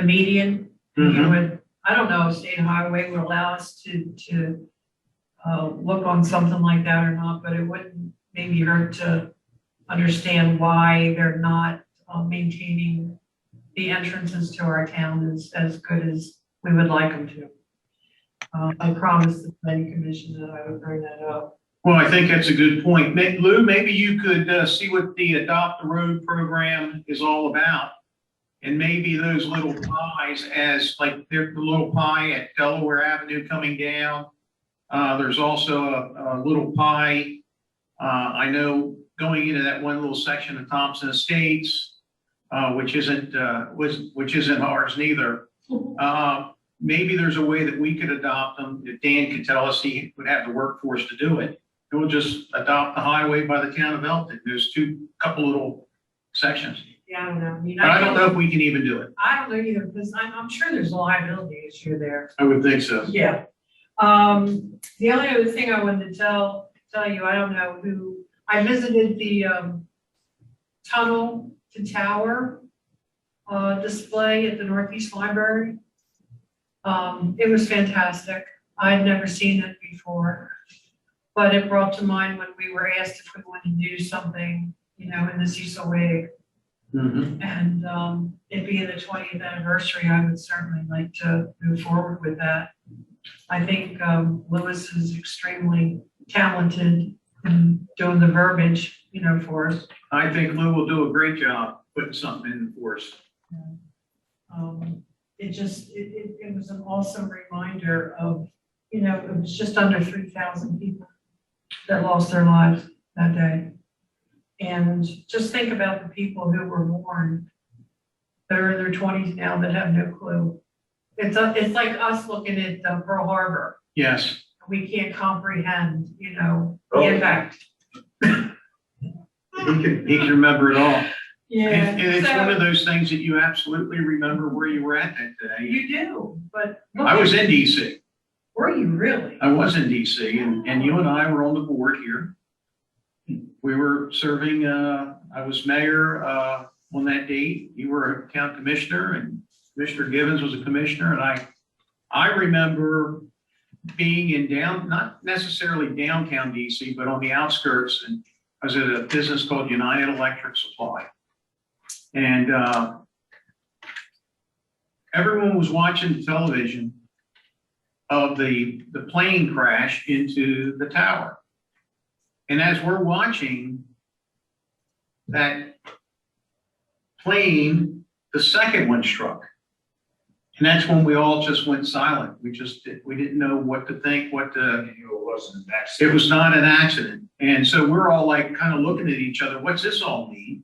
median? He would, I don't know if state highway would allow us to look on something like that or not, but it wouldn't maybe hurt to understand why they're not maintaining the entrances to our town as good as we would like them to. I promised the planning commission that I would bring that up. Well, I think that's a good point. Lou, maybe you could see what the Adopt the Road program is all about. And maybe those little pies, as like the little pie at Delaware Avenue coming down. There's also a little pie, I know, going into that one little section of Thompson Estates, which isn't ours neither. Maybe there's a way that we could adopt them. If Dan could tell us he would have the workforce to do it, and we'll just adopt the highway by the town of Elkton. There's couple little sections. Yeah, I don't know. I mean, But I don't know if we can even do it. I don't know either, because I'm sure there's a liability issue there. I would think so. Yeah. The only other thing I wanted to tell you, I don't know who, I visited the tunnel to tower display at the Northeast Library. It was fantastic. I'd never seen it before, but it brought to mind when we were asked if we wanted to do something, in the Cecil Wig. Mm-hmm. And it being the 20th anniversary, I would certainly like to move forward with that. I think Lewis is extremely talented in doing the verbiage, for us. I think Lou will do a great job putting something in for us. It was an awesome reminder of, it was just under 3,000 people that lost their lives that day. And just think about the people who were born, they're in their 20s now that have no clue. It's like us looking at Pearl Harbor. Yes. We can't comprehend, the impact. He can remember it all. Yeah. And it's one of those things that you absolutely remember where you were at that day. You do, but. I was in DC. Were you really? I was in DC, and you and I were on the board here. We were serving, I was mayor on that date. You were a county commissioner, and Commissioner Givens was a commissioner. And I remember being in not necessarily downtown DC, but on the outskirts. And I was at a business called United Electric Supply. And everyone was watching television of the plane crash into the tower. And as we're watching that plane, the second one struck. And that's when we all just went silent. We didn't know what to think, It wasn't an accident. it was not an accident. And so we're all like kind of looking at each other, what's this all mean?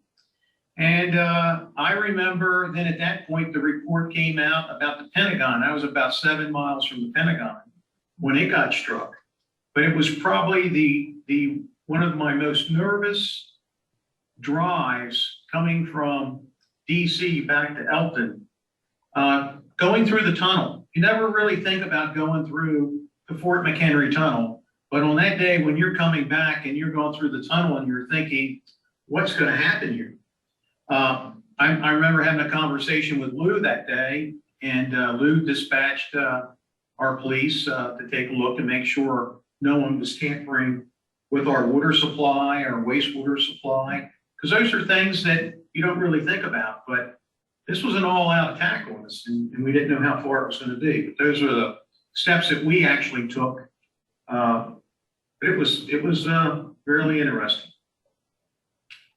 And I remember then at that point, the report came out about the Pentagon. I was about 7 miles from the Pentagon when it got struck. But it was probably the one of my most nervous drives coming from DC back to Elkton, going through the tunnel. You never really think about going through the Fort McHenry tunnel, but on that day when you're coming back and you're going through the tunnel and you're thinking, what's going to happen here? I remember having a conversation with Lou that day, and Lou dispatched our police to take a look and make sure no one was tampering with our water supply, our wastewater supply, because those are things that you don't really think about. But this was an all-out attack on us, and we didn't know how far it was going to be. But those are the steps that we actually took. But it was really interesting.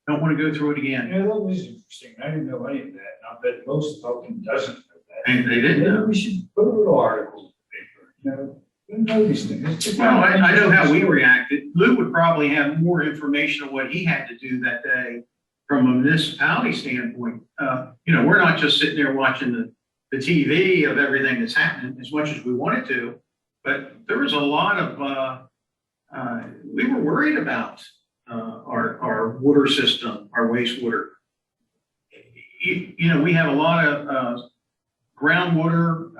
Don't want to go through it again. Yeah, that was interesting. I didn't know any of that. Not that most Elkton doesn't know that. And they didn't know. We should put a little article in the paper. You know these things. Well, I know how we reacted. Lou would probably have more information on what he had to do that day from a municipality standpoint. We're not just sitting there watching the TV of everything that's happening as much as we wanted to, but there was a lot of, we were worried about our water system, our wastewater. We have a lot of groundwater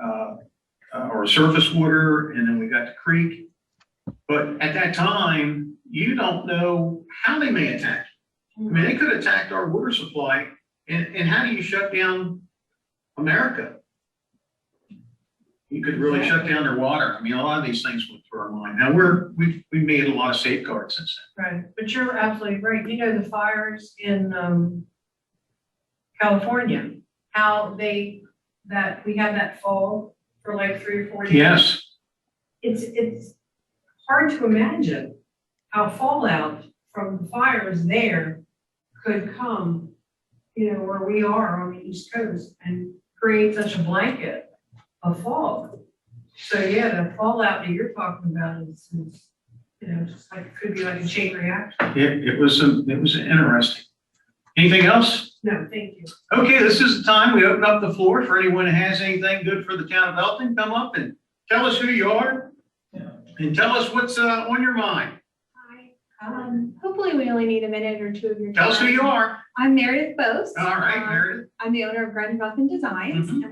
or surface water, and then we got the creek. But at that time, you don't know how they may attack. I mean, they could attack our water supply, and how do you shut down America? You could really shut down their water. I mean, a lot of these things went through our mind. Now we've made a lot of safeguards since Right, but you're absolutely right. You know, the fires in California, how we had that fall for like 3 or 4 then. days. Yes, It's hard to imagine how fallout from the fires there could come, you know, where we are on the East Coast and create such a blanket of fog. So yeah, the fallout that you're talking about is, you know, just like, could be like a chain reaction. it was interesting. Anything else? No, thank you. Okay, this is the time we open up the floor for anyone who has anything good for the town of Elkton. Come up and tell us who you are and tell us what's on your mind. Hi. Hopefully we only need a minute or two of your time. Tell us who you are. I'm Meredith Bose. All right, Meredith. I'm the owner of Bread Muffin Designs, Mhm. and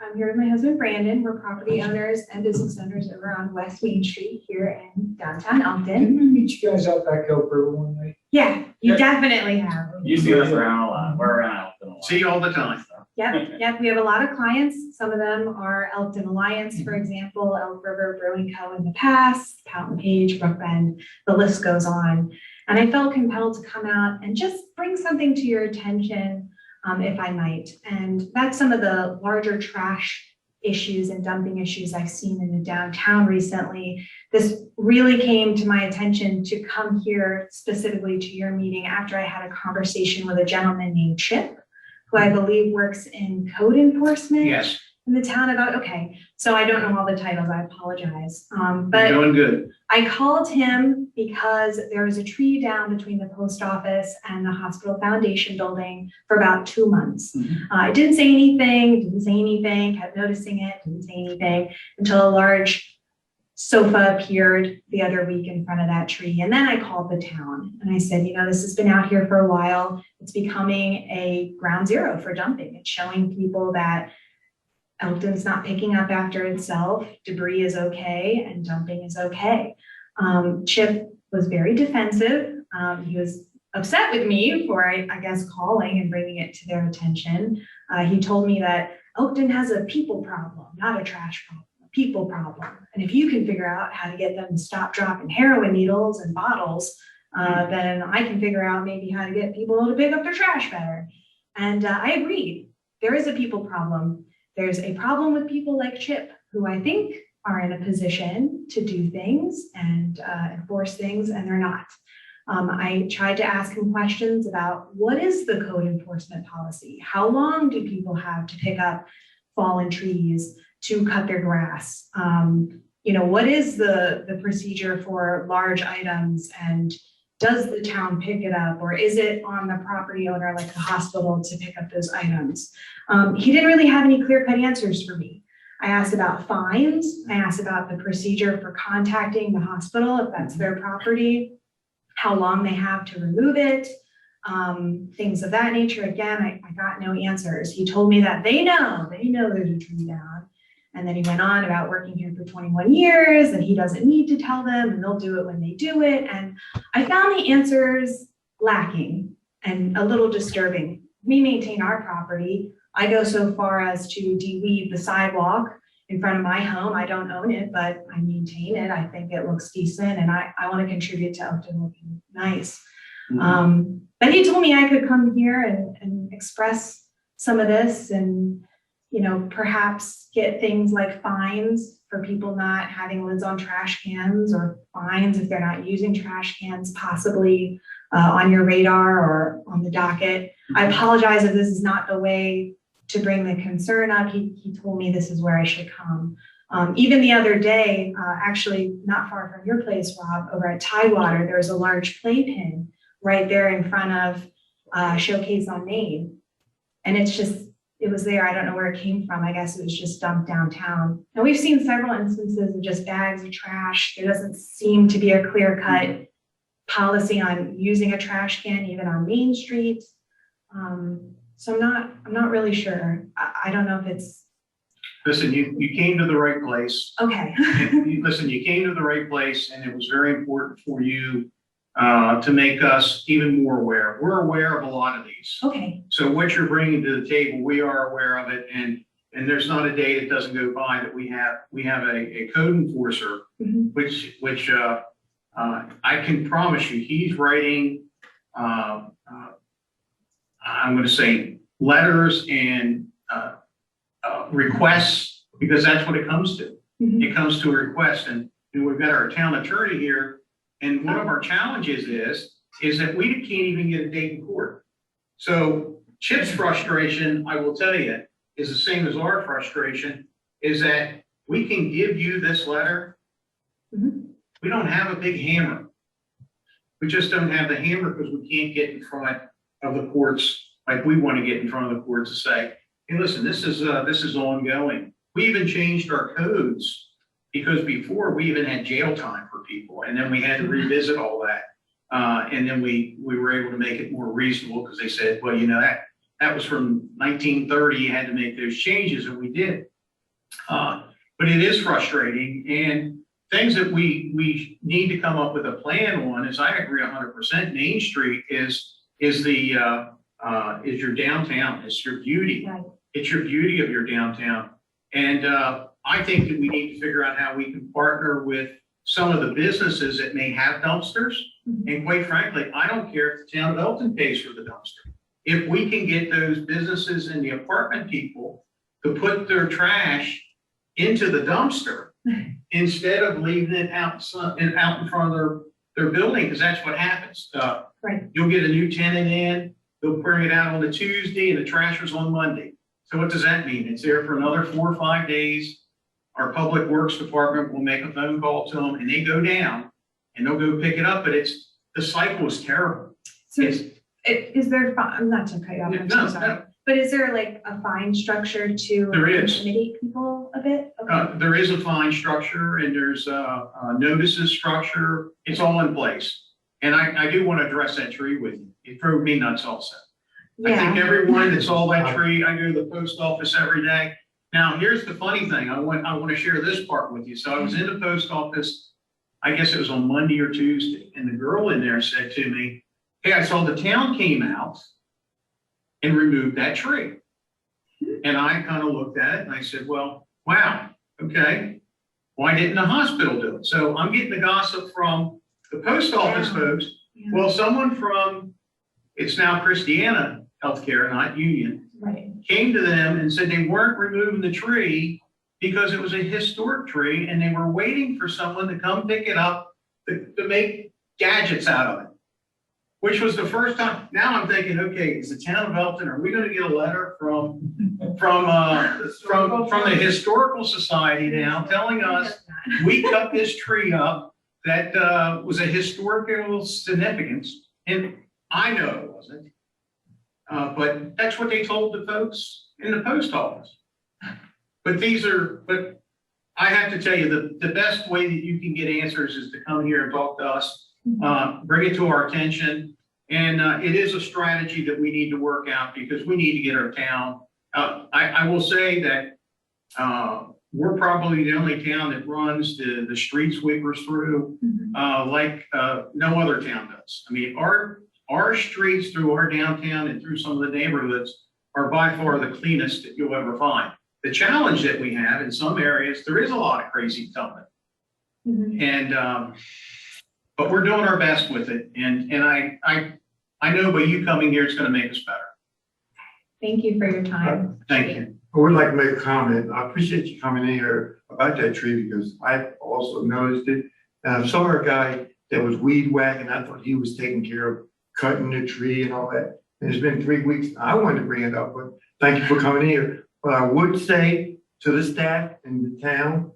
I'm here with my husband Brandon. We're property owners and business owners over on West Main Street here in downtown Elkton. Didn't we meet you guys out back Elk River one night? Yeah, you Yeah. definitely have. You see us around a lot. We're around Elkton a lot. See you all the time. Yep, we have a lot of clients. Some of them are Elkton Alliance, for example, Elk River Brewing Co. in the past, Fountain Page, Brookbend, the list goes on. And I felt compelled to come out and just bring something to your attention, if I might. And that's some of the larger trash issues and dumping issues I've seen in the downtown recently. This really came to my attention to come here specifically to your meeting after I had a conversation with a gentleman named Chip, who I believe works in code enforcement. Yes, In the town about, okay, so I don't know all the titles, I apologize. you're But doing good. I called him because there was a tree down between the post office and the hospital foundation building for about 2 months. I didn't say anything, kept noticing it, didn't say anything until a large sofa appeared the other week in front of that tree. And then I called the town and I said, you know, this has been out here for a while. It's becoming a ground zero for dumping. It's showing people that Elkton's not picking up after itself, debris is okay, and dumping is okay. Chip was very defensive. He was upset with me for, I guess, calling and bringing it to their attention. He told me that Elkton has a people problem, not a trash problem, a people problem. And if you can figure out how to get them to stop dropping heroin needles and bottles, then I can figure out maybe how to get people to pick up their trash better. And I agreed. There is a people problem. There's a problem with people like Chip, who I think are in a position to do things and enforce things, and they're not. I tried to ask him questions about what is the code enforcement policy? How long do people have to pick up fallen trees, to cut their grass? You know, what is the procedure for large items, and does the town pick it up, or is it on the property owner, like the hospital, to pick up those items? He didn't really have any clear-cut answers for me. I asked about fines. I asked about the procedure for contacting the hospital if that's their property, how long they have to remove it, things of that nature. Again, I got no answers. He told me that they know there's a tree down. And then he went on about working here for 21 years and he doesn't need to tell them and they'll do it when they do it. And I found the answers lacking and a little disturbing. We maintain our property. I go so far as to de-weed the sidewalk in front of my home. I don't own it, but I maintain it. I think it looks decent and I want to contribute to Elkton looking nice. But he told me I could come here and express some of this and, you know, perhaps get things like fines for people not having lids on trash cans, or fines if they're not using trash cans, possibly on your radar or on the docket. I apologize if this is not the way to bring the concern up. He told me this is where I should come. Even the other day, actually not far from your place, Rob, over at Tidewater, there was a large playpen right there in front of Showcase on Main. And it was there. I don't know where it came from. I guess it was just dumped downtown. And we've seen several instances of just bags of trash. There doesn't seem to be a clear-cut policy on using a trash can, even on Main Street. So I'm not really sure. I don't know if it's. Listen, you came to the right place. Okay. Listen, you came to the right place, and it was very important for you to make us even more aware. We're aware of a lot of these. Okay. So what you're bringing to the table, we are aware of it, and and there's not a day that doesn't go by that we have a code enforcer, which I can promise you, he's writing, I'm going to say letters and requests, because that's what it comes to. It comes to a request, and we've got our town attorney here, and one of our challenges is that we can't even get a date in court. So Chip's frustration, I will tell you, is the same as our frustration, is that we can give you this letter. We don't have a big hammer. We just don't have the hammer because we can't get in front of the courts like we want to get in front of the courts to say, hey, listen, this is ongoing. We even changed our codes because before we even had jail time for people, and then we had to revisit all that. And then we were able to make it more reasonable because they said, well, you know, that was from 1930, you had to make those changes, and we did. But it is frustrating, and things that we need to come up with a plan on is, I agree 100%, Main Street is your downtown, it's your beauty. Right. It's your beauty of your downtown. And I think that we need to figure out how we can partner with some of the businesses that may have dumpsters. And quite frankly, I don't care if the town of Elkton pays for the dumpster. If we can get those businesses and the apartment people to put their trash into the dumpster instead of leaving it out in front of their building, because that's what happens. Right. You'll get a new tenant in, they'll bring it out on a Tuesday, and the trash is on Monday. So what does that mean? It's there for another 4 or 5 days. Our public works department will make a phone call to them, and they go down and they'll go pick it up. But the cycle is terrible. So is there, I'm not to cut you off, I'm so sorry. No. But is there like a fine structure to There is. intimidate people a bit? Okay. There is a fine structure, and there's a notices structure. It's all in place. And I do want to address that tree with you. It drove me nuts also. I think everyone that saw that tree, I go to the post office every day. Now, here's the funny thing. I want to share this part with you. So I was in the post office, I guess it was on Monday or Tuesday, and the girl in there said to me, hey, I saw the town came out and removed that tree. And I kind of looked at it and I said, well, wow, okay. Why didn't the hospital do it? So I'm getting the gossip from the post office folks. Well, someone from, it's now Christiana Healthcare, not Union, came to them and said they weren't removing the tree because it was a historic tree, and they were waiting for someone to come pick it up to make gadgets out of it, which was the first time. Now I'm thinking, okay, is the town of Elkton, are we going to get a letter from the Historical Society now telling us we cut this tree up that was a historical significance? And I know it wasn't. But that's what they told the folks in the post office. But I have to tell you, the best way that you can get answers is to come here and talk to us, bring it to our attention. And it is a strategy that we need to work out because we need to get our town. I will say that we're probably the only town that runs the street sweepers through like no other town does. I mean, our streets through our downtown and through some of the neighborhoods are by far the cleanest that you'll ever find. The challenge that we have in some areas, there is a lot of crazy dumping. And, but we're doing our best with it. And I know by you coming here, it's going to make us better. Thank you for your time. Thank you. I would like to make a comment. I appreciate you coming in here about that tree because I also noticed it. And I saw a guy that was weed whacking. I thought he was taking care of cutting the tree and all that. And it's been 3 weeks. I wanted to bring it up, but thank you for coming in here. But I would say to the staff in the town,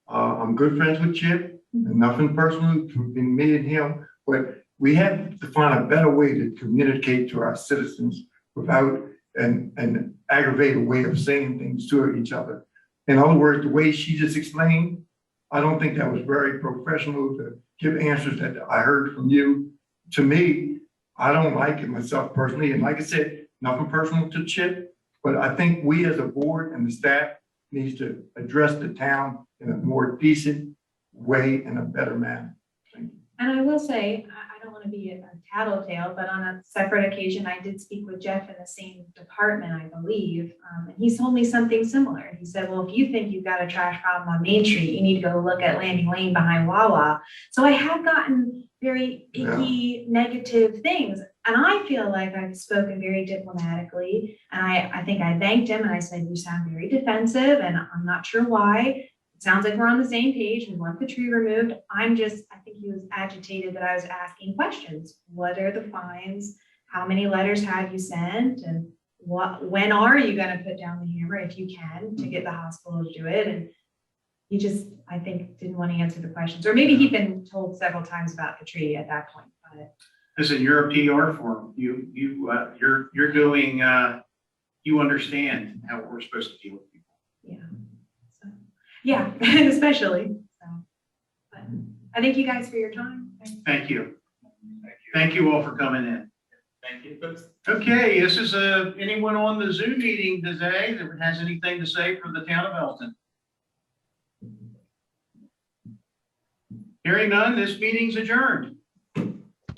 I'm good friends with Chip, and nothing personal between me and him, but we have to find a better way to communicate to our citizens without an aggravated way of saying things to each other. In other words, the way she just explained, I don't think that was very professional to give answers that I heard from you. To me, I don't like it myself personally. And like I said, nothing personal to Chip, but I think we as a board and the staff needs to address the town in a more decent way and a better manner. And I will say, I don't want to to be a tattletale, but on a separate occasion, I did speak with Jeff in the same department, I believe. And he told me something similar. He said, well, if you think you've got a trash problem on Main Street, you need to go look at Landing Lane behind Wawa. So I have gotten very icky, negative things. And I feel like I've spoken very diplomatically. And I think I thanked him and I said, you sound very defensive and I'm not sure why. It sounds like we're on the same page. We want the tree removed. I think he was agitated that I was asking questions. What are the fines? How many letters have you sent? And when are you going to put down the hammer if you can to get the hospital to do it? And he just, I think, didn't want to answer the questions. Or maybe he'd been told several times about the tree at that point. But listen, you're a PR firm. You're doing, you understand how we're supposed to deal with people. yeah. Yeah, especially. So, but I thank you guys for your time. Thank you. Thank you all for coming in. Thank you. Okay, this is anyone on the Zoom meeting today that has anything to say for the town of Elkton? Hearing none, this meeting's adjourned.